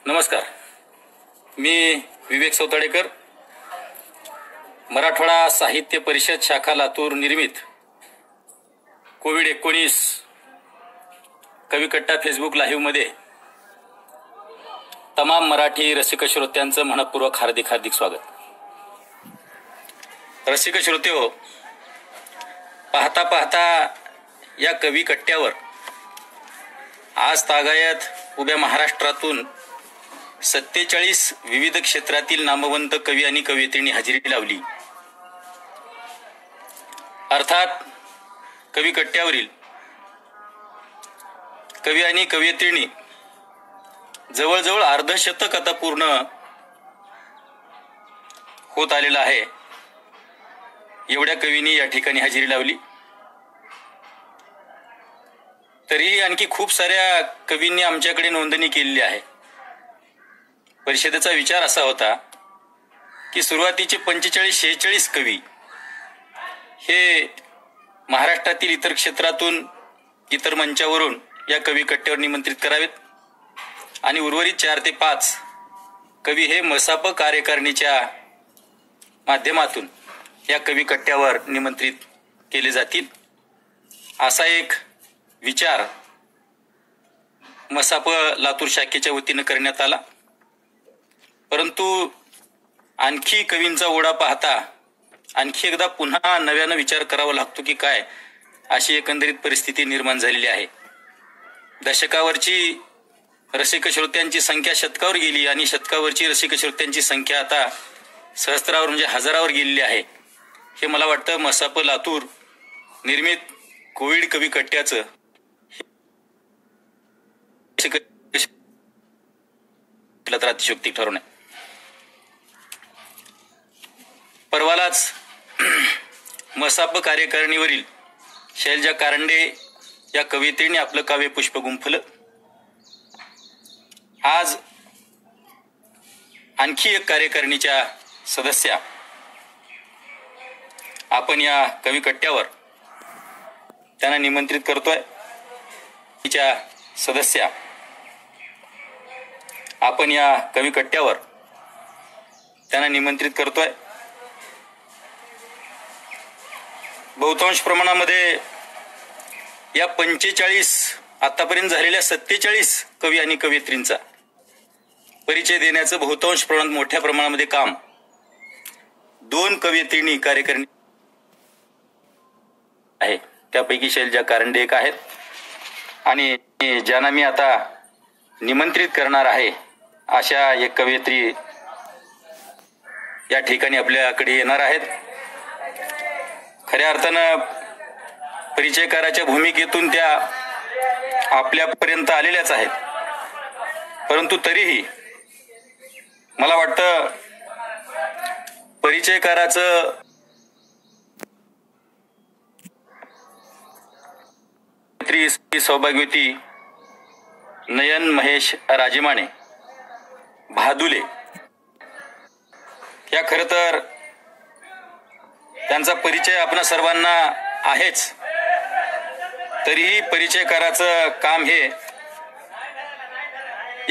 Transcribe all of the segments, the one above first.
नमस्कार, मी विवेक सौताडेकर, मराठवाडा साहित्य परिषद शाखा लातूर निर्मित कोविड-19 कविकट्टा फेसबुक लाईव्हमध्ये तमाम मराठी रसिक श्रोत्यांचं मनपूर्वक हार्दिक स्वागत. रसिक श्रोतेहो, पाहता पाहता या कविकट्ट्यावर आज तागायत उभ्या महाराष्ट्रातून 47 विविध क्षेत्रातील नामवंत कवी आणि कवयित्रींनी हजेरी लावली. अर्थात कविकट्ट्यावरील कवी आणि कवयित्रींनी जवळजवळ अर्धशतक आता पूर्ण होत आलेला आहे. एवढ्या कवींनी या ठिकाणी हजेरी लावली. तरीही आणखी खूप साऱ्या कवींनी आमच्याकडे नोंदणी केलेली आहे. परिषदेचा विचार असा होता की सुरुवातीचे 45-46 कवी हे महाराष्ट्रातील इतर क्षेत्रातून इतर मंचावरून या कविकट्ट्यावर निमंत्रित करावेत आणि उर्वरित 4 ते 5 कवी हे मसाप कार्यकारिणीच्या माध्यमातून या कविकट्ट्यावर निमंत्रित केले जातील, असा एक विचार मसाप लातूर शाखेच्या वतीनं करण्यात आला. परंतु आणखी कवींचा ओढा पाहता आणखी एकदा पुन्हा नव्यानं विचार करावा लागतो की काय, अशी एकंदरीत परिस्थिती निर्माण झालेली आहे. दशकावरची रसिक श्रोत्यांची संख्या शतकावर गेली आणि शतकावरची रसिक श्रोत्यांची संख्या आता सहस्त्रावर म्हणजे हजारावर गेलेली आहे. हे मला वाटतं मसाप लातूर निर्मित कोविड कविकट्ट्याचं अतिशयोक्ती ठरून आहे. परवालाच मसाप कार्यकारिणीवरील शैलजा कारंडे या कवयित्रीने आपलं काव्य पुष्प गुंफलं. आज आणखी एक कार्यकारिणीच्या सदस्या आपण या कविकट्ट्यावर त्यांना निमंत्रित करतोय. तिच्या सदस्या आपण या कविकट्ट्यावर त्यांना निमंत्रित करतोय. बहुतांश प्रमाणामध्ये या 45 आतापर्यंत झालेल्या 47 कवी आणि कवयित्रींचा परिचय देण्याचं बहुतांश प्रमाणात मोठ्या प्रमाणामध्ये काम 2 कवयित्रींनी कार्यकारिणी आहे. त्यापैकी शैलजा कारंडे एक आहेत आणि ज्यांना मी आता निमंत्रित करणार आहे अशा एक कवयित्री या ठिकाणी आपल्याकडे येणार आहेत. खऱ्या अर्थानं परिचयकाराच्या भूमिकेतून त्या आपल्यापर्यंत आलेल्याच आहेत. परंतु तरीही मला वाटतं परिचयकाराचं सौभाग्यवती नयन महेश राजमाने भादुले या खरं तर त्यांचा परिचय आपणा सर्वांना आहेच. तरीही परिचयकाराचं काम हे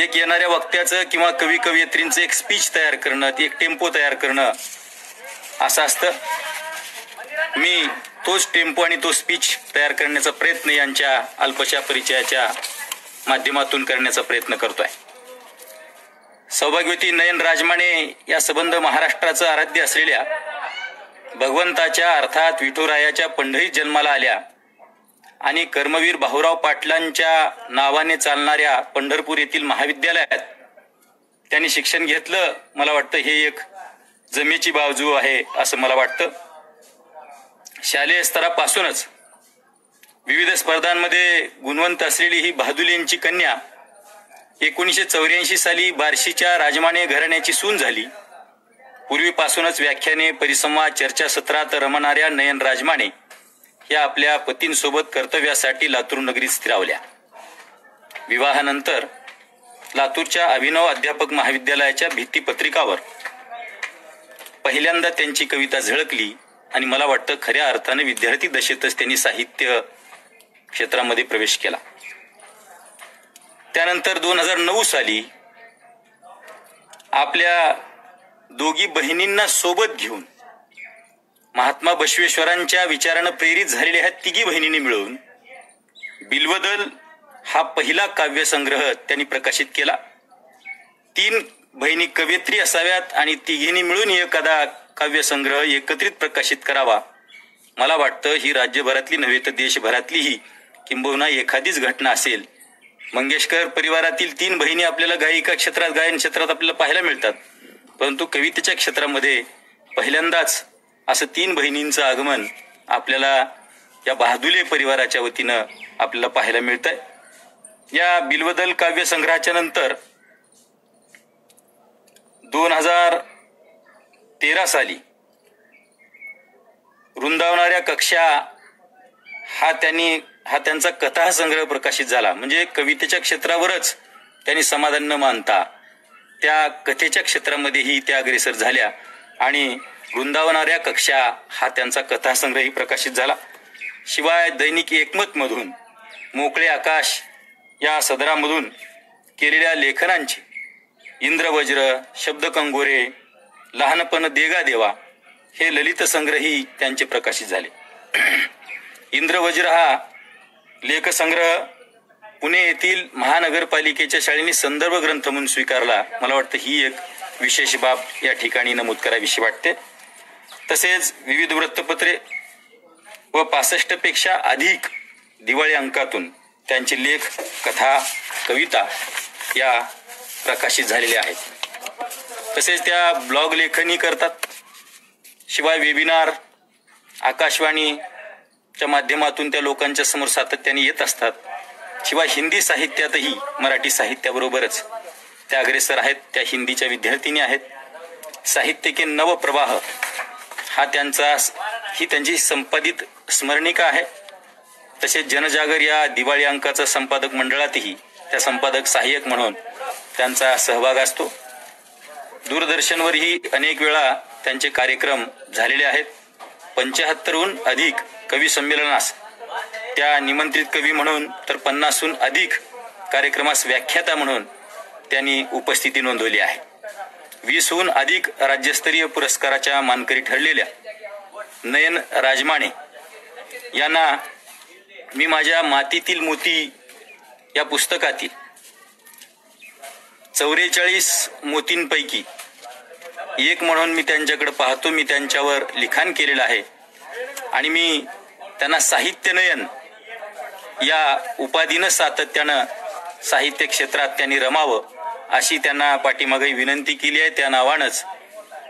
एक येणाऱ्या वक्त्याचं किंवा कवी कवयित्रींचं एक स्पीच तयार करणं, एक टेम्पो तयार करणं असं असतं. मी तोच टेम्पो आणि तो स्पीच तयार करण्याचा प्रयत्न यांच्या अल्पशा परिचयाच्या माध्यमातून करण्याचा प्रयत्न करतोय. सौभाग्यवती नयन राजमाने या संबंध महाराष्ट्राचं आराध्य असलेल्या भगवंताच्या अर्थात विठुरायाच्या पंढरीत जन्माला आल्या आणि कर्मवीर भाऊराव पाटलांच्या नावाने चालणाऱ्या पंढरपूर येथील महाविद्यालयात त्यांनी शिक्षण घेतलं. मला वाटतं हे एक जमेची बाजू आहे असं मला वाटतं. शालेय स्तरापासूनच विविध स्पर्धांमध्ये गुणवंत असलेली ही भादुलेंची कन्या 1984 साली बार्शीच्या राजमाने घराण्याची सून झाली. पूर्वीपासूनच व्याख्याने, परिसंवाद, चर्चासत्रात रमणाऱ्या नयन राजमाने या आपल्या पतींसोबत कर्तव्यासाठी लातूर नगरीत स्थिरावल्या. विवाहानंतर लातूरच्या अभिनव अध्यापक महाविद्यालयाच्या भित्तीपत्रिकावर पहिल्यांदा त्यांची कविता झळकली आणि मला वाटतं खऱ्या अर्थाने विद्यार्थी दशेतच त्यांनी साहित्य क्षेत्रामध्ये प्रवेश केला. त्यानंतर 2009 साली आपल्या दोघी बहिणींना सोबत घेऊन महात्मा बसवेश्वरांच्या विचारानं प्रेरित झालेल्या ह्या तिघी बहिणींनी मिळून बिल्वदल हा पहिला काव्यसंग्रह त्यांनी प्रकाशित केला. 3 बहिणी कवयित्री असाव्यात आणि तिघींनी मिळून एखादा काव्यसंग्रह एकत्रित प्रकाशित करावा. मला वाटतं ही राज्यभरातली नव्हे तर देशभरातलीही किंबहुना एखादीच घटना असेल. मंगेशकर परिवारातील 3 बहिणी आपल्याला गायिका क्षेत्रात, गायन क्षेत्रात आपल्याला पाहायला मिळतात, परंतु कवितेच्या क्षेत्रामध्ये पहिल्यांदाच असं 3 बहिणींचं आगमन आपल्याला या बहादुले परिवाराच्या वतीनं आपल्याला पाहायला मिळतंय. या बिल्वदल काव्यसंग्रहाच्या नंतर 2013 साली रुंदावणाऱ्या कक्षा हा त्यांचा कथासंग्रह प्रकाशित झाला. म्हणजे कवितेच्या क्षेत्रावरच त्यांनी समाधान न मानता त्या कथेच्या क्षेत्रामध्येही त्या अग्रेसर झाल्या आणि रुंदावणाऱ्या कक्षा हा त्यांचा कथासंग्रहही प्रकाशित झाला. शिवाय दैनिक एकमत मधून, मोकळे आकाश या सदरामधून केलेल्या लेखनांची इंद्रवज्र, शब्दकंगोरे, लहानपण देगा देवा हे ललित संग्रही त्यांचे प्रकाशित झाले. इंद्रवज्र हा लेखसंग्रह पुणे येथील महानगरपालिकेच्या शाळेने संदर्भ ग्रंथ म्हणून स्वीकारला. मला वाटतं ही एक विशेष बाब या ठिकाणी नमूद करावीशी वाटते. तसेच विविध वृत्तपत्रे व 65 पेक्षा अधिक दिवाळी अंकातून त्यांचे लेख, कथा, कविता या प्रकाशित झालेल्या आहेत. तसेच त्या ब्लॉग लेखनही करतात. शिवाय वेबिनार, आकाशवाणीच्या माध्यमातून त्या लोकांच्या समोर सातत्याने येत असतात. शिवाय हिंदी साहित्यातही मराठी साहित्याबरोबरच त्या अग्रेसर आहेत. त्या हिंदीच्या विद्यार्थिनी आहेत. साहित्य के नव प्रवाह ही त्यांची संपादित स्मरणिका आहे. तसेच जनजागर या दिवाळी अंकाचा संपादक मंडळातही त्या संपादक सहाय्यक म्हणून त्यांचा सहभाग असतो. दूरदर्शनवरही अनेक वेळा त्यांचे कार्यक्रम झालेले आहेत. 75हून अधिक कवी संमेलनास त्या निमंत्रित कवी म्हणून तर 50हून अधिक कार्यक्रमास व्याख्याता म्हणून त्यांनी उपस्थिती नोंदवली आहे. 20हून अधिक राज्यस्तरीय पुरस्काराच्या मानकरी ठरलेल्या नयन राजमाने यांना मी माझ्या मातीतील मोती या पुस्तकातील 44 मोतींपैकी एक म्हणून मी त्यांच्याकडे पाहतो. मी त्यांच्यावर लिखाण केलेलं आहे आणि मी त्यांना साहित्य नयन या उपाधीनं सातत्यानं साहित्य क्षेत्रात त्यांनी रमावं अशी त्यांना पाठीमागे विनंती केली आहे. त्या नावानंच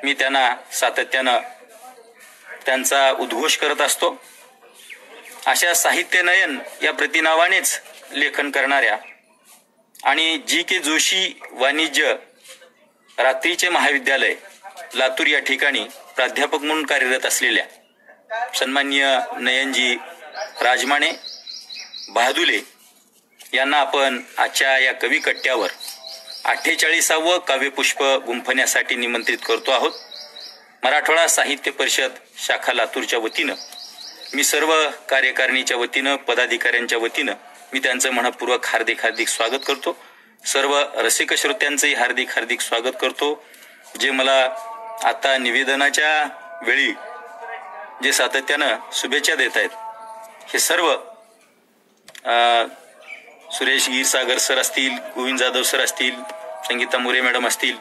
मी त्यांना सातत्यानं त्यांचा उद्घोष करत असतो. अशा साहित्य नयन या प्रतिनावानेच लेखन करणाऱ्या आणि जी.के. जोशी वाणिज्य रात्रीचे महाविद्यालय लातूर या ठिकाणी प्राध्यापक म्हणून कार्यरत असलेल्या सन्माननीय नयनजी राजमाने बहादुले यांना आपण आजच्या या कवी कट्ट्यावर 48वे काव्यपुष्प गुंफण्यासाठी निमंत्रित करतो आहोत. मराठवाडा साहित्य परिषद शाखा लातूरच्या वतीनं मी सर्व कार्यकारिणीच्या वतीनं, पदाधिकाऱ्यांच्या वतीनं मी त्यांचं मनपूर्वक हार्दिक स्वागत करतो. सर्व रसिक श्रोत्यांचंही हार्दिक स्वागत करतो. जे मला आता निवेदनाच्या वेळी जे सातत्यानं शुभेच्छा देत आहेत हे सर्व सुरेश गिरसागर सर असतील, गोविंद जाधव सर असतील, संगीता मोरे मॅडम असतील,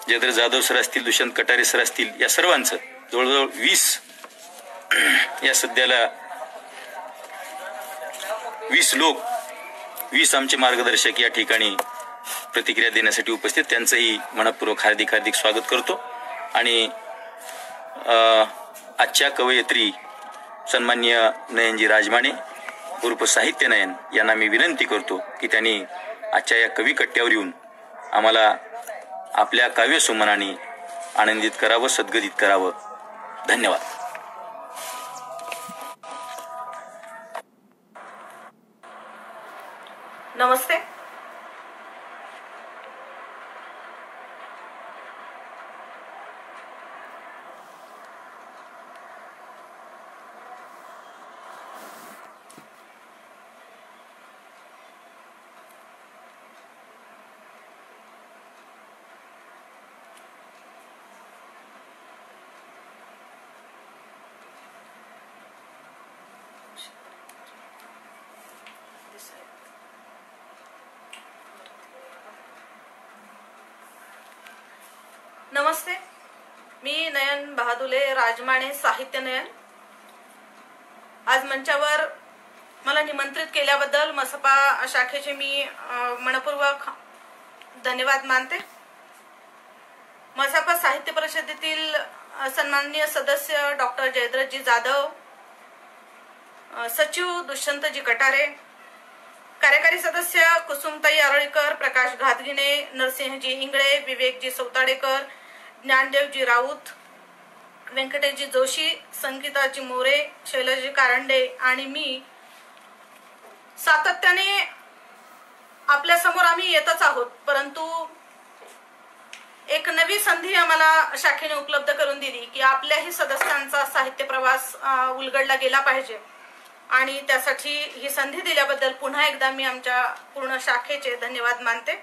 जयद्र जाधव सर असतील, दुष्यंत कटारे सर असतील, या सर्वांचं जवळजवळ 20 या सध्याला 20 लोक, 20 आमचे मार्गदर्शक या ठिकाणी प्रतिक्रिया देण्यासाठी उपस्थित. त्यांचंही मनपूर्वक हार्दिक स्वागत करतो. आणि आजच्या कवयित्री सन्माननीय नयनजी राजमाने उर्फ साहित्य नयन यांना मी विनंती करतो की त्यांनी आजच्या या कवी कट्ट्यावर येऊन आम्हाला आपल्या काव्यसुमनाने आनंदित करावं, सद्गदित करावं. धन्यवाद. नमस्ते. नमस्ते, मी नयन बहादुले, राजमाने साहित्य नयन. आज मंचावर मला निमंत्रित केल्याबद्दल मसपा शाखेचे मी मनपूर्वक धन्यवाद मानते. मसपा साहित्य परिषदेतील सन्माननीय सदस्य डॉक्टर जयद्रथजी जाधव, सचिव दुष्यंतजी कटारे, कार्यकारी सदस्य कुसुमताई आरळीकर, प्रकाश घातगिने, नरसिंहजी इंगळे, विवेकजी सौताडेकर, ज्ञानदेवजी राऊत, व्यंकटेशजी जोशी, संगीताजी मोरे, शैलजी कारंडे आणि मी सातत्याने आपल्या समोर आम्ही येतच आहोत. परंतु एक नवी संधी आम्हाला शाखेने उपलब्ध करून दिली की आपल्याही सदस्यांचा साहित्य प्रवास उलगडला गेला पाहिजे आणि त्यासाठी ही संधी दिल्याबद्दल पुन्हा एकदा मी आमच्या पूर्ण शाखेचे धन्यवाद मानते.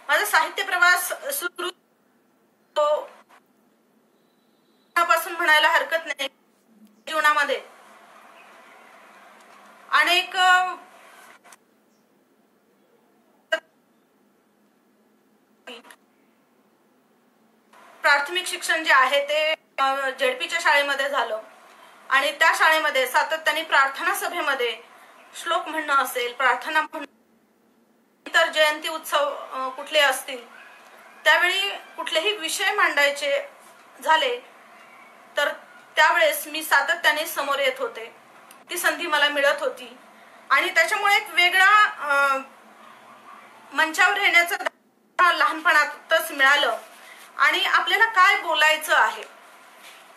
माझा साहित्य प्रवास सुरू पासून म्हणायला हरकत नाही. जीवनामध्ये अनेक प्राथमिक शिक्षण जे आहे ते झेडपीच्या शाळेमध्ये झालं आणि त्या शाळेमध्ये सातत्याने प्रार्थना सभेमध्ये श्लोक म्हणणं असेल, प्रार्थना म्हणणं, इतर जयंती उत्सव कुठले असतील त्यावेळी कुठलेही विषय मांडायचे झाले तर त्यावेळेस मी सातत्याने समोर येत होते. ती संधी मला मिळत होती आणि त्याच्यामुळे एक वेगळा मंचावर येण्याचं लहानपणातच मिळालं आणि आपल्याला काय बोलायचं आहे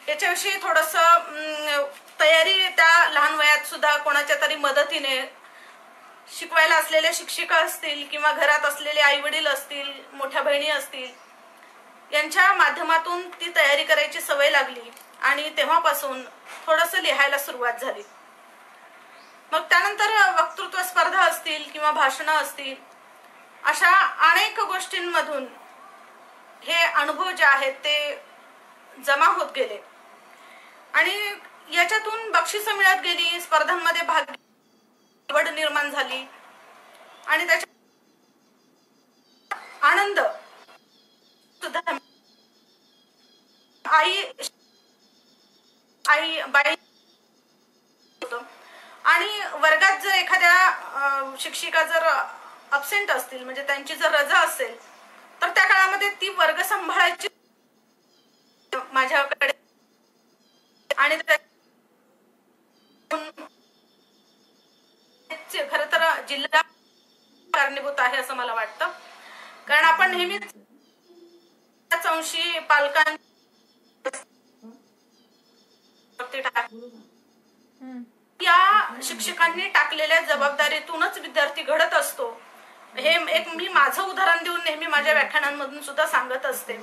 याच्याविषयी थोडंसं तयारी त्या लहान वयात सुद्धा कोणाच्या तरी मदतीने, शिकवायला असलेल्या शिक्षिका असतील किंवा घरात असलेले आई वडील असतील, मोठ्या बहिणी असतील, यांच्या माध्यमातून ती तयारी करायची सवय लागली आणि तेव्हापासून थोडंसं लिहायला सुरुवात झाली. मग त्यानंतर वक्तृत्व स्पर्धा असतील किंवा भाषणं असतील, अशा अनेक गोष्टींमधून हे अनुभव जे आहेत ते जमा होत गेले आणि याच्यातून बक्षिसं मिळत गेली, स्पर्धांमध्ये भाग आवड निर्माण झाली आणि त्याचा आनंद सुद्धा आई बाई आणि वर्गात जर एखाद्या शिक्षिका जर अब्सेंट असतील म्हणजे त्यांची जर रजा असेल तर त्या काळामध्ये ती वर्ग सांभाळायची माझ्याकडे आणि खर तर जिल्हा कारणीभूत आहे असं मला वाटतं. कारण आपण नेहमीच अंशी पालकांनी या शिक्षकांनी टाकलेल्या जबाबदारीतूनच विद्यार्थी घडत असतो. हे एक मी माझं उदाहरण देऊन नेहमी माझ्या व्याख्यानांमधून सुद्धा सांगत असते.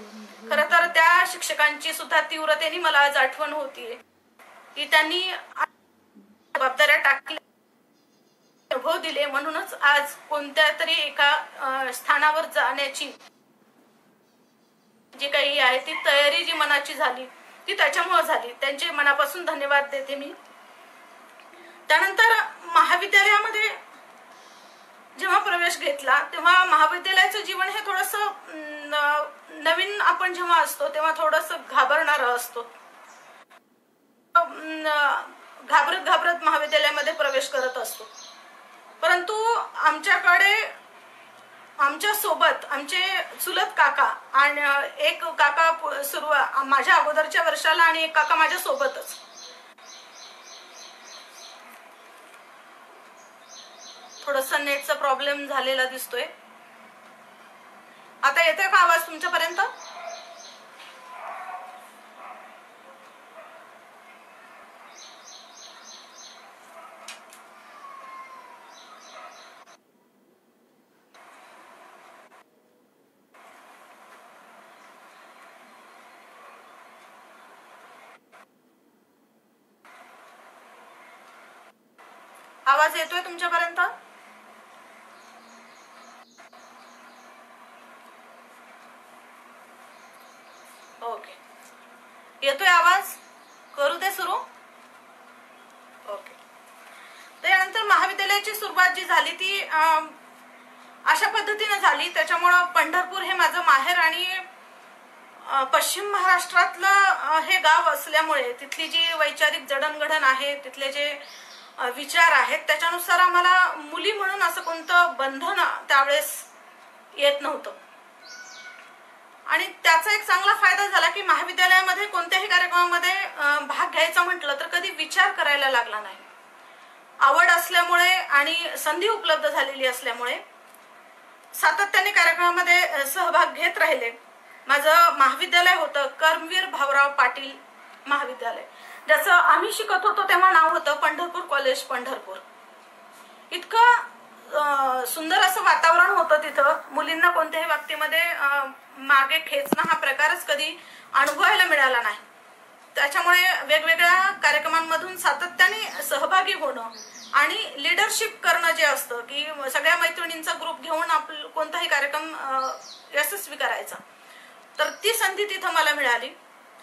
खर तर त्या शिक्षकांची सुद्धा तीव्रतेने मला आज आठवण होतीये की त्यांनी जबाबदाऱ्या टाकल्या, अनुभव दिले, म्हणूनच आज कोणत्या तरी एका स्थानावर जाण्याची जी काही आहे ती तयारी जी मनाची झाली ती त्याच्यामुळे झाली. त्यांचे मनापासून धन्यवाद देते मी. त्यानंतर महाविद्यालयामध्ये जेव्हा प्रवेश घेतला तेव्हा महाविद्यालयाचं जीवन हे थोडंसं नवीन आपण जेव्हा असतो तेव्हा थोडंसं घाबरणारं असतो. घाबरत घाबरत महाविद्यालयामध्ये प्रवेश करत असतो. परंतु आमच्याकडे आमच्या सोबत आमचे चुलत काका आणि एक काका माझ्या अगोदरच्या वर्षाला आणि एक काका माझ्या सोबतच. थोडासा नेटचा प्रॉब्लेम झालेला दिसतोय. आता येतोय का आवाज तुमच्यापर्यंत? आवाज येतोय तुमच्यापर्यंत? ओके, येतोय आवाज? करू दे सुरू. ओके. त्यानंतर महाविद्यालयाची सुरुवात जी झाली ती अशा पद्धतीने झाली. त्याच्यामुळं पंढरपूर हे माझं माहेर आणि पश्चिम महाराष्ट्रातलं हे गाव असल्यामुळे तिथली जी वैचारिक जडणघडण आहे, तिथले जे विचार आहेत, त्याच्यानुसार आम्हाला मुली म्हणून असं कोणतं बंधन त्यावेळेस येत नव्हतं. आणि त्याचा एक चांगला फायदा झाला की महाविद्यालयामध्ये कोणत्याही कार्यक्रमामध्ये भाग घ्यायचा म्हटलं तर कधी विचार करायला लागला नाही. आवड असल्यामुळे आणि संधी उपलब्ध झालेली असल्यामुळे सातत्याने कार्यक्रमामध्ये सहभाग घेत राहिले. माझं महाविद्यालय होतं कर्मवीर भाऊराव पाटील महाविद्यालय, ज्याचं आम्ही शिकत होतो तेव्हा नाव होतं पंढरपूर कॉलेज पंढरपूर. इतकं सुंदर असं वातावरण होतं तिथं. मुलींना कोणत्याही बाबतीमध्ये मागे खेचणं हा प्रकारच कधी अनुभवायला मिळाला नाही. त्याच्यामुळे वेगवेगळ्या कार्यक्रमांमधून सातत्याने सहभागी होणं आणि लीडरशिप करणं जे असतं की सगळ्या मैत्रिणींचा ग्रुप घेऊन आपलं कोणताही कार्यक्रम यशस्वी करायचा, तर ती संधी तिथं मला मिळाली.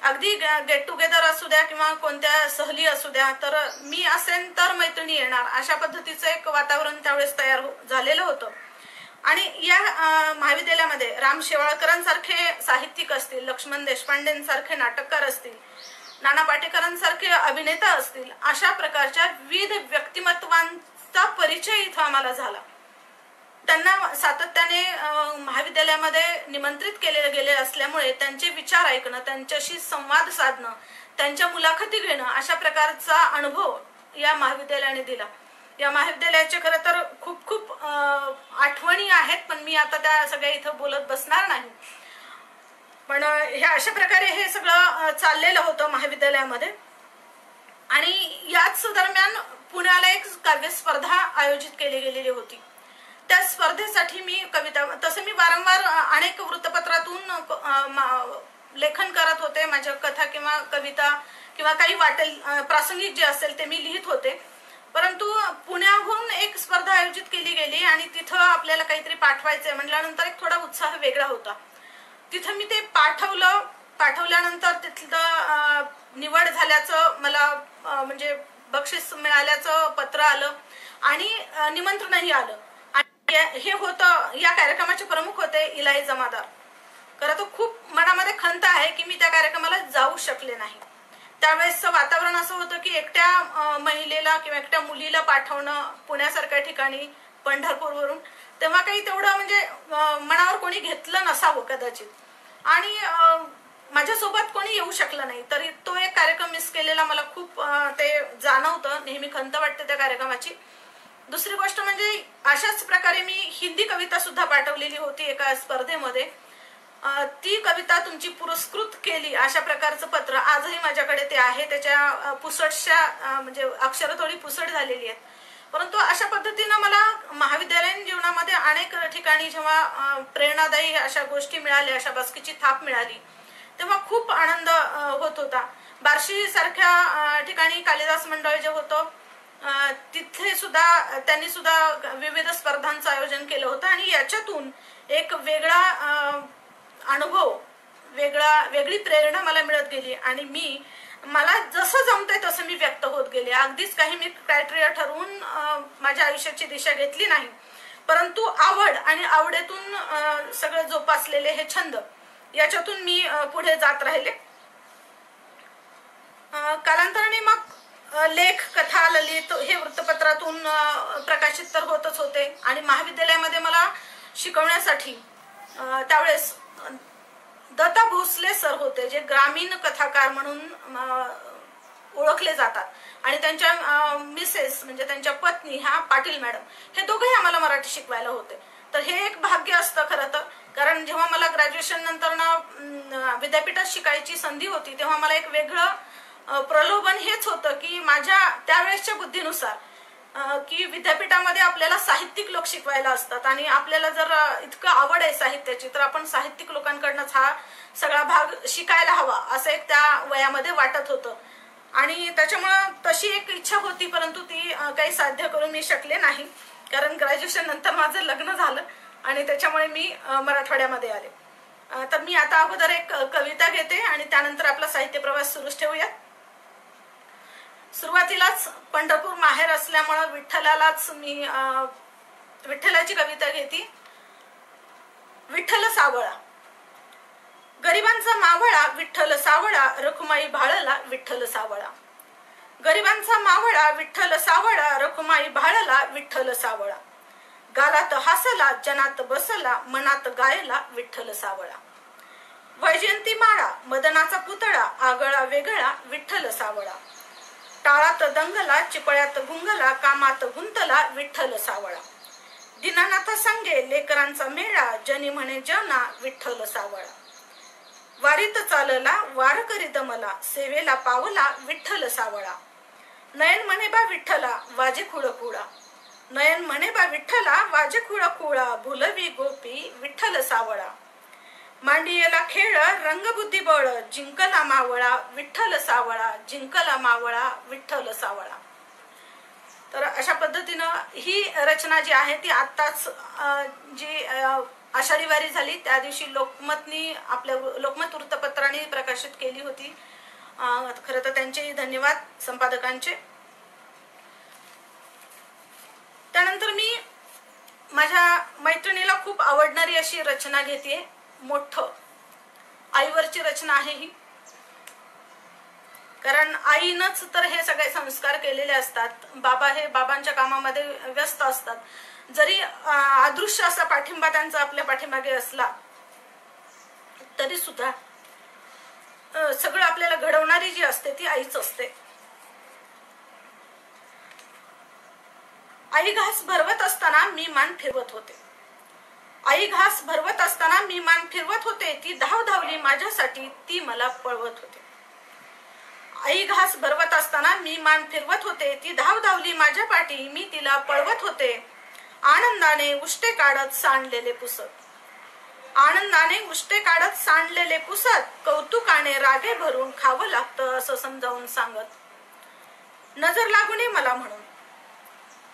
अगदी गेट टुगेदर असू द्या किंवा कोणत्या सहली असू द्या, तर मी असेन तर मैत्रिणी येणार, अशा पद्धतीचं एक वातावरण त्यावेळेस तयार झालेलं होतं. आणि या महाविद्यालयामध्ये राम शेवाळकरांसारखे साहित्यिक असतील, लक्ष्मण देशपांडेंसारखे नाटककार असतील, नाना पाटेकरांसारखे अभिनेता असतील, अशा प्रकारच्या विविध व्यक्तिमत्वांचा परिचय इथं आम्हाला झाला. त्यांना सातत्याने महाविद्यालयामध्ये निमंत्रित केले गेले असल्यामुळे त्यांचे विचार ऐकणं, त्यांच्याशी संवाद साधणं, त्यांच्या मुलाखती घेणं, अशा प्रकारचा अनुभव या महाविद्यालयाने दिला. या महाविद्यालयाचे खरं तर खूप खूप आठवणी आहेत, पण मी आता त्या सगळ्या इथं बोलत बसणार नाही. पण ह्या अशा प्रकारे हे सगळं चाललेलं होतं महाविद्यालयामध्ये. आणि याच दरम्यान पुण्याला एक काव्य स्पर्धा आयोजित केली गेलेली होती. त्या स्पर्धेसाठी मी कविता, तसं मी वारंवार अनेक वृत्तपत्रातून लेखन करत होते. माझ्या कथा किंवा कविता किंवा काही वाटेल प्रासंगिक जे असेल ते मी लिहित होते. परंतु पुण्याहून एक स्पर्धा आयोजित केली गेली आणि तिथं आपल्याला काहीतरी पाठवायचंय म्हटल्यानंतर एक थोडा उत्साह वेगळा होता. तिथं मी ते पाठवल्यानंतर तिथलं निवड झाल्याचं मला म्हणजे बक्षीस मिळाल्याचं पत्र आलं आणि निमंत्रणही आलं. आणि हे होतं, या कार्यक्रमाचे प्रमुख होते इलाही जमादार. खरं तर खूप मनामध्ये खंत आहे की मी त्या कार्यक्रमाला जाऊ शकले नाही. त्यावेळेसचं वातावरण असं होतं की एकट्या महिलेला किंवा एकट्या मुलीला पाठवणं पुण्यासारख्या ठिकाणी पंढरपूरवरून, तेव्हा काही तेवढं म्हणजे मनावर कोणी घेतलं नसावं कदाचित. आणि माझ्यासोबत कोणी येऊ शकलं नाही, तरी तो एक कार्यक्रम मिस केलेला मला खूप ते जाणवतं. नेहमी खंत वाटते त्या कार्यक्रमाची. दुसरी गोष्ट म्हणजे अशाच प्रकारे मी हिंदी कविता सुद्धा पाठवलेली होती एका स्पर्धेमध्ये. ती कविता तुमची पुरस्कृत केली अशा प्रकारचं पत्र आजही माझ्याकडे ते आहे. त्याच्या पुसटशा म्हणजे अक्षरं थोडी पुसट झालेली आहेत. परंतु अशा पद्धतीनं मला महाविद्यालयीन जीवनामध्ये अनेक ठिकाणी जेव्हा प्रेरणादायी अशा गोष्टी मिळाल्या, अशा बसकीची थाप मिळाली, तेव्हा खूप आनंद होत होता. बार्शी सारख्या ठिकाणी कालिदास मंडळ जे होतं तिथे सुद्धा त्यांनी सुद्धा विविध स्पर्धांचं आयोजन केलं होतं आणि याच्यातून एक वेगळा अनुभव, वेगळी प्रेरणा मला मिळत गेली आणि मला जसं जमतंय तसं मी व्यक्त होत गेले. अगदीच काही मी क्रायटेरिया ठरवून माझ्या आयुष्याची दिशा घेतली नाही, परंतु आवड आणि आवडीतून सगळे जोपासलेले हे छंद, याच्यातून मी पुढे जात राहिले. कालांतराने मग लेख, कथा, ललित हे वृत्तपत्रातून प्रकाशित तर होतच होते. आणि महाविद्यालयामध्ये मला शिकवण्यासाठी त्यावेळेस दत्ता भोसले सर होते, जे ग्रामीण कथाकार म्हणून ओळखले जातात. आणि त्यांच्या मिसेस म्हणजे त्यांच्या पत्नी ह्या पाटील मॅडम, हे दोघेही आम्हाला मराठी शिकवायला होते. तर हे एक भाग्य असतं खरं तर. कारण जेव्हा मला ग्रॅज्युएशन नंतर विद्यापीठात शिकायची संधी होती, तेव्हा मला एक वेगळं प्रलोभन हेच होतं की माझ्या त्यावेळेसच्या बुद्धीनुसार की विद्यापीठामध्ये आपल्याला साहित्यिक लोक शिकवायला असतात आणि आपल्याला जर इतकं आवड आहे साहित्याची, तर आपण साहित्यिक लोकांकडनंच हा सगळा भाग शिकायला हवा, असं एक त्या वयामध्ये वाटत होतं. आणि त्याच्यामुळं तशी एक इच्छा होती, परंतु ती काही साध्य करून मी शकले नाही. कारण ग्रॅज्युएशन नंतर माझं लग्न झालं आणि त्याच्यामुळे मी मराठवाड्यामध्ये आले. तर मी आता अगोदर एक कविता घेते आणि त्यानंतर आपला साहित्य प्रवास सुरूच ठेवूया. सुरुवातीलाच पंढरपूर माहेर असल्यामुळे विठ्ठलाची कविता घेते. विठ्ठल सावळा. गरिबांचा मावळा विठ्ठल सावळा, रखुमाई भाळला विठ्ठल सावळा. गरिबांचा मावळा विठ्ठल सावळा, रखुमाई भाळला विठ्ठल सावळा. गालात हासला जनात बसला, मनात गायला विठ्ठल सावळा. वैजयंती माळा मदनाचा पुतळा, आगळा वेगळा विठ्ठल सावळा. टाळात दंगला चिपळ्यात गुंगला, कामात गुंतला विठ्ठल सावळा. दीनानाथ संगे लेकरांचा मेळा, जनी म्हणे जना विठ्ठल सावळा. वारीत चालला वार करी दमला, सेवेला पावला विठ्ठल सावळा. नयन म्हणे बा विठ्ठला वाजे खुळ खुळा, नयन म्हणे बा विठ्ठला वाजे खुळ खुळा, भुलवी गोपी विठ्ठल सावळा. मांडियेला खेळ रंगबुद्धी बळ, जिंकला मावळा विठ्ठल सावळा, जिंकला मावळा विठ्ठल सावळा. तर अशा पद्धतीनं ही रचना जी आहे ती आत्ताच जी आषाढी वारी झाली त्या दिवशी लोकमतनी आपल्या लोकमत वृत्तपत्राने प्रकाशित केली होती. खरं तर त्यांचे धन्यवाद संपादकांचे. त्यानंतर मी माझ्या मैत्रिणीला खूप आवडणारी अशी रचना घेते. मोठं आईवरची रचना आहे ही, कारण आईनच तर हे सगळे संस्कार केलेले असतात. बाबा हे बाबांच्या कामामध्ये व्यस्त असतात. जरी अदृश्य असा पाठिंबा त्यांचा आपल्या पाठीमागे असला तरी सुद्धा सगळं आपल्याला घडवणारी जी असते ती आईच असते. आई घास भरवत असताना मी मान फिरवत होते. आई घास भरवत असताना मी मान फिरवत होते, ती धाव धावली माझ्यासाठी, ती मला पळवत होते. आई घास भरवत असताना मी मान फिरवत होते, ती धाव धावली माझ्या पाठी, मी तिला पळवत होते. आनंदाने उष्टे काढत सांडलेले पुसत, आनंदाने उष्टे काढत सांडलेले पुसत, कौतुकाने रागे भरून खावं लागतं असं समजावून सांगत. नजर लागू नये मला म्हणून,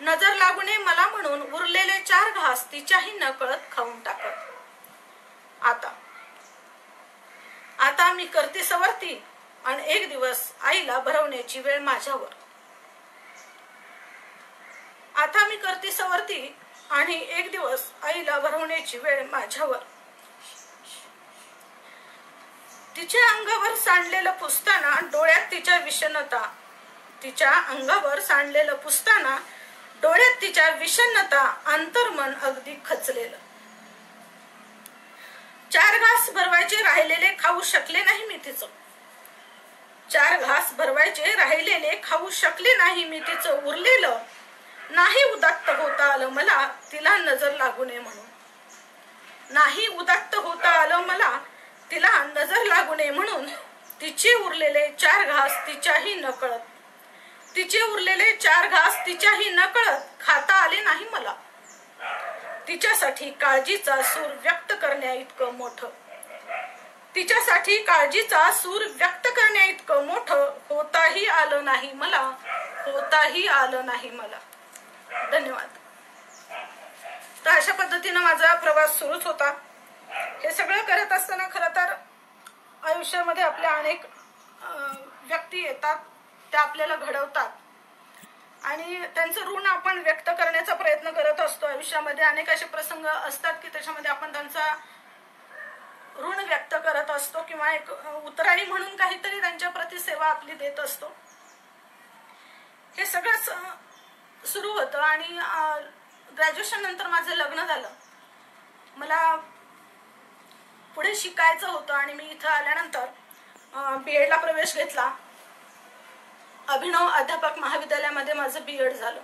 नजर लागू नये मला म्हणून उरलेले 4 घास तिच्याही नकळत खाऊन टाकत. आता मी करते सवरती आणि एक दिवस आईला भरवण्याची वेळ माझ्यावर. आता मी करते सवरती आणि एक दिवस आईला भरवण्याची वेळ माझ्यावर. तिच्या अंगावर सांडलेलं पुसताना डोळ्यात तिच्या विषण्णता, तिच्या अंगावर सांडलेलं पुसताना डोळ्यात तिच्या विषण्णता, अंतर्मन अगदी खचलेलं. 4 घास भरवायचे राहिलेले खाऊ शकले नाही मी तिचं. 4 घास भरवायचे राहिलेले खाऊ शकले नाही मी तिचं. उरलेलं नाही उदात्त होता आलं मला, तिला नजर लागू नये म्हणून. नाही उदात्त होता आलं मला, तिला नजर लागू नये म्हणून. तिचे उरलेले 4 घास तिच्याही नकळत, तिचे उरलेले 4 घास तिच्याही नकळत खाता आले नाही मला. तिच्यासाठी काळजीचा सूर व्यक्त करण्या इतकं मोठं, तिच्यासाठी काळजीचा सूर व्यक्त करण्या इतकं मोठं होताही आलं नाही मला, होताही आलं नाही मला. धन्यवाद. तर अशा पद्धतीनं माझा प्रवास सुरूच होता. हे सगळं करत असताना खरं तर आयुष्यामध्ये आपल्या अनेक व्यक्ती येतात, त्या आपल्याला घडवतात आणि त्यांचं ऋण आपण व्यक्त करण्याचा प्रयत्न करत असतो. आयुष्यामध्ये अनेक असे प्रसंग असतात की त्याच्यामध्ये आपण त्यांचा ऋण व्यक्त करत असतो किंवा एक उतराणी म्हणून काहीतरी त्यांच्या प्रति सेवा आपली देत असतो. हे सगळंच सुरू होतं आणि ग्रॅज्युएशन नंतर माझं लग्न झालं. मला पुढे शिकायचं होतं आणि मी इथं आल्यानंतर BEd ला प्रवेश घेतला. अभिनव अध्यापक महाविद्यालयामध्ये माझं BEd झालं.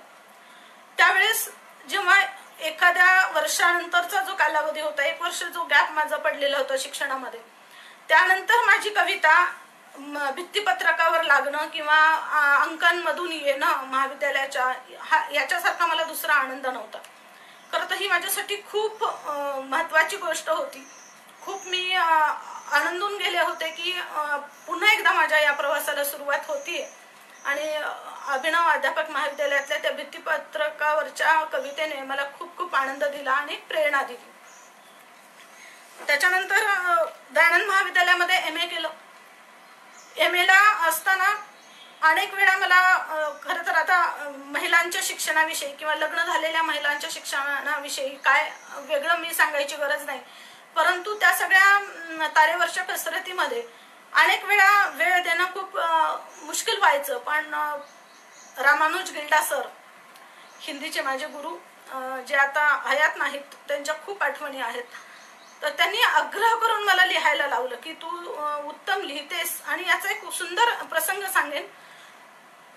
त्यावेळेस जेव्हा एखाद्या वर्षानंतरचा जो कालावधी होता, 1 वर्ष जो गॅप माझा पडलेला होता शिक्षणामध्ये, त्यानंतर माझी कविता भित्तीपत्रकावर लागणं किंवा अंकांमधून येणं महाविद्यालयाच्या, याच्यासारखा मला दुसरा आनंद नव्हता. खरं तर ही माझ्यासाठी खूप महत्वाची गोष्ट होती. खूप मी आनंदून गेले होते की पुन्हा एकदा माझ्या या प्रवासाला सुरुवात होतीये आणि अभिनव अध्यापक महाविद्यालयातल्या त्या भित्तीपत्रकावरच्या कवितेने मला खूप खूप आनंद दिला आणि प्रेरणा दिली. त्याच्यानंतर दयानंद महाविद्यालयामध्ये MA केलं. MA ला असताना अनेक वेळा मला खरं तर आता महिलांच्या शिक्षणाविषयी किंवा लग्न झालेल्या महिलांच्या शिक्षणाविषयी काय वेगळं मी सांगायची गरज नाही. परंतु त्या सगळ्या तारेवरच्या कसरतीमध्ये अनेक वेळा वेळ देणं खूप मुश्किल व्हायचं. पण रामानुज गिल्डा सर, हिंदीचे माझे गुरु, जे आता हयात नाहीत, त्यांच्या खूप आठवणी आहेत. तर त्यांनी आग्रह करून मला लिहायला लावलं की तू उत्तम लिहितेस. आणि याचा एक सुंदर प्रसंग सांगेन.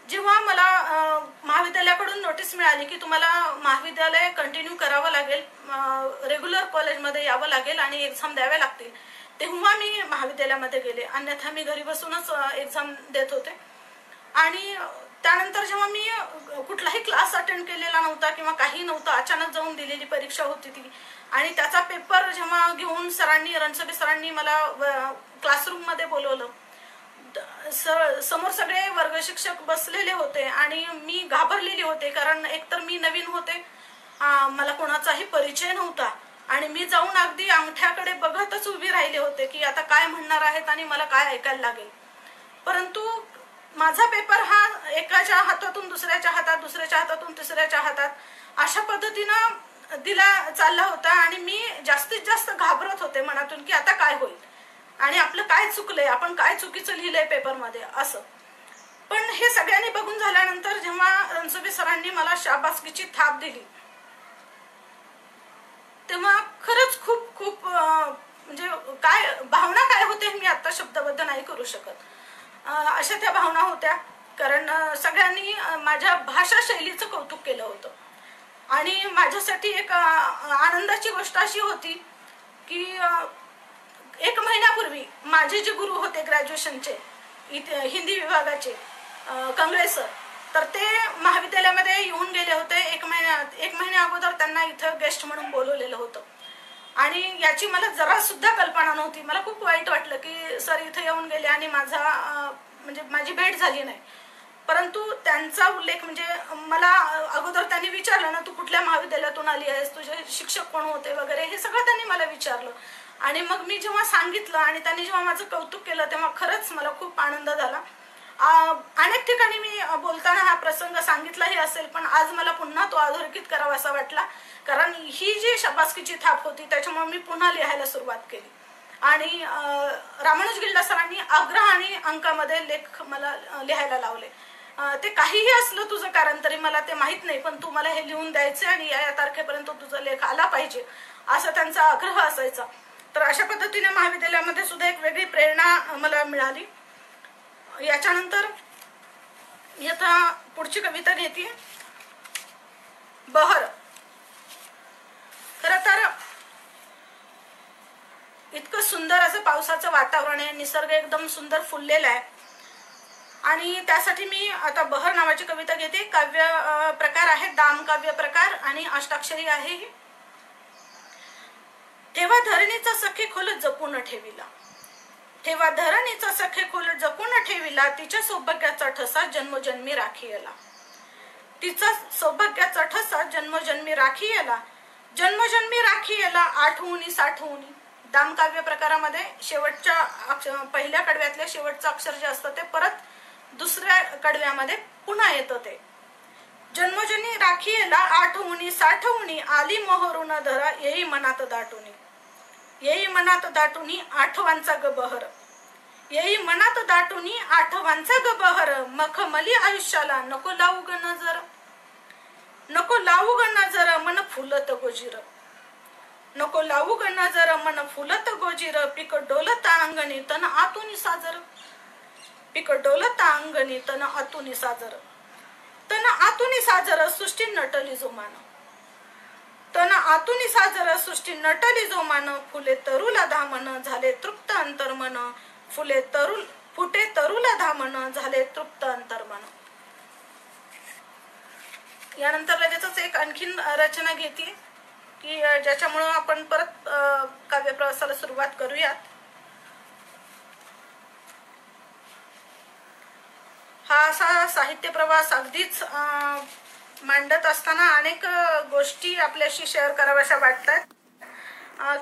जेव्हा मला महाविद्यालयाकडून नोटीस मिळाली की तुम्हाला महाविद्यालय कंटिन्यू करावं लागेल, रेग्युलर कॉलेजमध्ये यावं लागेल आणि एक्झाम द्याव्या लागतील, तेव्हा मी महाविद्यालयामध्ये गेले. अन्यथा मी घरी बसूनच एक्झाम देत होते. आणि त्यानंतर जेव्हा मी कुठलाही क्लास अटेंड केलेला नव्हता किंवा काही नव्हतं, अचानक जाऊन दिलेली परीक्षा होती ती, आणि त्याचा पेपर जेव्हा घेऊन रणसबे सरांनी मला क्लासरूममध्ये बोलवलं, समोर सगळे वर्ग शिक्षक बसलेले होते आणि मी घाबरलेली होते. कारण एकतर मी नवीन होते, मला कोणाचाही परिचय नव्हता आणि मी जाऊन अगदी अंगठ्याकडे बघतच उभी राहिले होते की आता काय म्हणणार आहेत आणि मला काय ऐकायला लागेल. परंतु माझा पेपर हा एकाच्या हातातून दुसऱ्याच्या हातात, दुसऱ्याच्या हातातून तिसऱ्याच्या हातात अशा पद्धतीनं दिला चालला होता. आणि मी जास्तीत जास्त घाबरत होते मनातून की आता काय होईल आणि आपलं काय चुकलंय, आपण काय चुकीचं लिहिलंय पेपरमध्ये असं. पण हे सगळ्यांनी बघून झाल्यानंतर जेव्हा रणसबे सरांनी मला शाबासकीची थाप दिली, तेव्हा खरंच खूप खूप म्हणजे काय भावना काय होते मी आता शब्दबद्ध नाही करू शकत. अशा त्या भावना होत्या. कारण सगळ्यांनी माझ्या भाषा शैलीचं कौतुक केलं होतं. आणि माझ्यासाठी एक आनंदाची गोष्ट अशी होती की 1 महिन्यापूर्वी माझे जे गुरु होते ग्रॅज्युएशनचे, हिंदी विभागाचे, कंगळे सर, तर ते महाविद्यालयामध्ये येऊन गेले होते. 1 महिन्या अगोदर त्यांना इथं गेस्ट म्हणून बोलवलेलं होतं. आणि याची मला जरा सुद्धा कल्पना नव्हती. मला खूप वाईट वाटलं की सर इथं येऊन गेले आणि म्हणजे माझी भेट झाली नाही. परंतु त्यांचा उल्लेख म्हणजे मला अगोदर त्यांनी विचारलं ना, तू कुठल्या महाविद्यालयातून आली आहेस, तुझे शिक्षक कोण होते वगैरे, हे सगळं त्यांनी मला विचारलं. आणि मग मी जेव्हा सांगितलं आणि त्यांनी जेव्हा माझं कौतुक केलं तेव्हा खरंच मला खूप आनंद झाला. अनेक ठिकाणी मी बोलताना हा प्रसंग सांगितलाही असेल, पण आज मला पुन्हा तो अधोरेखित करावा असा वाटला. कारण ही जी शाबासकीची थाप होती त्याच्यामुळे मी पुन्हा लिहायला सुरुवात केली. आणि रामानुज गिल्डा सरांनी आग्रह आणि अंकामध्ये लेख मला लिहायला लावले. ते काहीही असलं तुझं कारण तरी मला ते माहित नाही, पण तू मला हे लिहून द्यायचे आणि या तारखेपर्यंत तुझा लेख आला पाहिजे असा त्यांचा आग्रह असायचा. तर अशा पद्धतीने महाविद्यालयामध्ये सुद्धा एक वेगळी प्रेरणा मला मिळाली. याच्यानंतर मी आता पुढची कविता घेते, बहर. खरं तर इतकं सुंदर असं पावसाचं वातावरण आहे, निसर्ग एकदम सुंदर फुललेला आहे. आणि त्यासाठी मी आता बहर नावाची कविता घेते. काव्य प्रकार आहे दाम काव्य प्रकार आणि अष्टाक्षरी आहे. ठेवा धरणीचा सखे खोल जपून ठेविला, ठेवा धरणीचा सखे खोल जपून ठेविला, तिच्या सौभाग्याचा ठसा जन्मजन्मी राखीला, तिचा सौभाग्याचा ठसा जन्मजन्मी राखीला, जन्मजन्मी राखीला, आठवणी साठवणी. दाम काव्य प्रकारामध्ये शेवटच्या पहिल्या कडव्यातल्या शेवटचं अक्षर जे असतं ते परत दुसऱ्या कडव्यामध्ये पुन्हा येतं. ते जन्मजन्मी राखीला, आठवणी साठवणी, आली मोहरून धरा येई मनात दाटुनी, येई मनात दाटुनी आठवांचा ग बहर, येई मनात दाटुनी आठवांचा ग बहर, मखमली आयुष्याला नको लावू ग नजर, नको लावू ग नजर मन फुलत गोजीर, नको लावू ग नजर मन फुलत गोजीर, पीक डोलत अंगणी तन आतुनी साजर, पीक डोलत अंगणी तन आतुनी साजर, तन आतुनी साजर सृष्टी नटली जोमान, तन आतुनी साजर सृष्टी नटली जोमान, फुले तरुला धामन झाले तृप्त अंतर्मन, फुटे तरुला धामन झाले तृप्त अंतर्मन. यानंतर लगेचच एक आणखीन रचना घेते की ज्याच्यामुळे आपण परत काव्य प्रवासाला सुरुवात करूयात. हा असा साहित्य प्रवास अगदीच मांडत असताना अनेक गोष्टी आपल्याशी शेअर कराव्याशा वाटतात.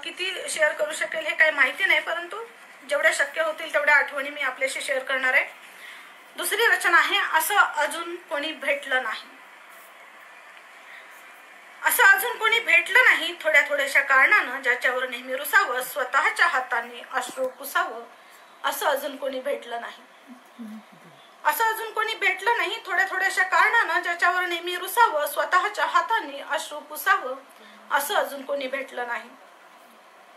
किती शेअर करू शकेल हे काही माहिती नाही, परंतु जेवढ्या शक्य होतील तेवढ्या आठवणी मी आपल्याशी शेअर करणार आहे. दुसरी रचना आहे असं अजून कोणी भेटलं नाही. असं अजून कोणी भेटलं नाही थोड्या थोड्याशा कारणानं ज्याच्यावर नेहमी रुसावं, स्वतःच्या हाताने अश्रू पुसावं. असं अजून कोणी भेटलं नाही. असं अजून कोणी भेटलं नाही थोड्या थोड्याशा कारणानं ज्याच्यावर नेहमी रुसावं, स्वतःच्या हाताने अश्रू पुसावं. असं अजून कोणी भेटलं नाही.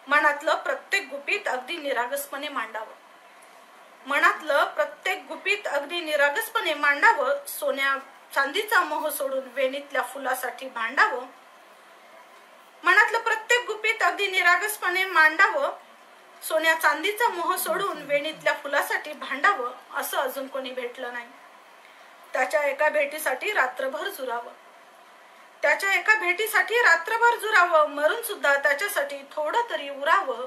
मनातलं प्रत्येक गुपित अगदी निरागसपणे मांडावं. मनातलं प्रत्येक गुपित अगदी निरागसपणे मांडावं. सोन्या चांदीचा मोह सोडून वेणीतल्या फुलासाठी भांडावं. मनातलं प्रत्येक गुपित अगदी निरागसपणे मांडावं. सोन्या चांदीचा मोह सोडून वेणीतल्या फुलासाठी भांडावं. असं अजून कोणी भेटलं नाही. त्याच्या एका भेटीसाठी रात्रभर जुरावं. त्याच्या एका भेटीसाठी रात्रभर जुरावं. मरून सुद्धा त्याच्यासाठी थोडं तरी उरावं.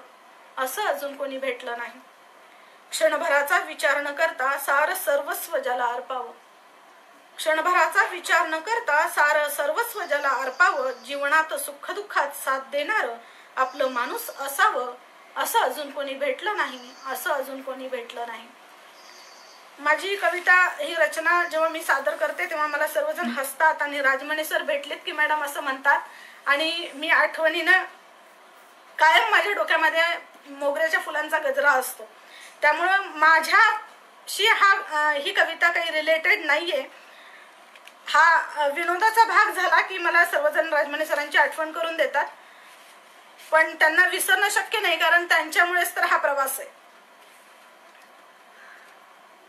असं अजून कोणी भेटलं नाही. क्षणभराचा विचार न करता सार सर्वस्व ज्याला अर्पावं. क्षणभराचा विचार न करता सार सर्वस्व ज्याला अर्पावं. जीवनात सुखदुःखात साथ देणारं आपलं माणूस असावं. असं अजून कोणी भेटलं नाही. असं अजून कोणी भेटलं नाही. माझी कविता ही रचना जेव्हा मी सादर करते तेव्हा मला सर्वजण हसतात आणि राजमणी सर भेटलेत की मॅडम असं म्हणतात. आणि मी आठवणीनं कायम माझ्या डोक्यामध्ये मोगऱ्याच्या फुलांचा गजरा असतो. त्यामुळं माझ्याशी ही कविता काही रिलेटेड नाहीये. हा विनोदाचा भाग झाला की मला सर्वजण राजमणी सरांची आठवण करून देतात, पण त्यांना विसरणं शक्य नाही कारण त्यांच्यामुळेच तर हा प्रवास आहे.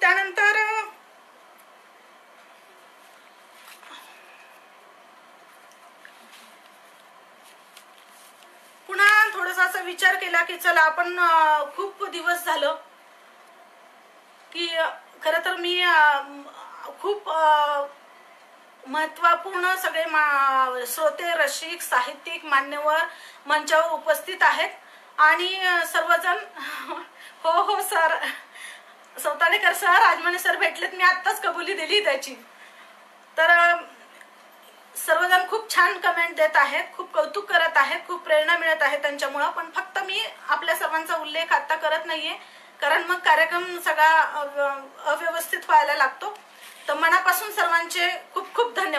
त्यानंतर पुन्हा थोडासा असा विचार केला की चला आपण खूप दिवस झालं की खरं तर मी खूप महत्वपूर्ण सगळे श्रोते, रसिक, साहित्यिक, मान्यवर मंचावर उपस्थित आहेत आणि सर्वजण हो हो सर, सौताडेकर सर, राजमणी सर भेटलेत. मी आत्ताच कबुली दिली त्याची. तर सर्वजण खूप छान कमेंट देत आहेत, खूप कौतुक करत आहेत, खूप प्रेरणा मिळत आहे त्यांच्यामुळं. पण फक्त मी आपल्या सर्वांचा उल्लेख आता करत नाहीये कारण मग कार्यक्रम सगळा अव्यवस्थित व्हायला लागतो. तर मनापासून सर्वांचे खूप खूप धन्यवाद.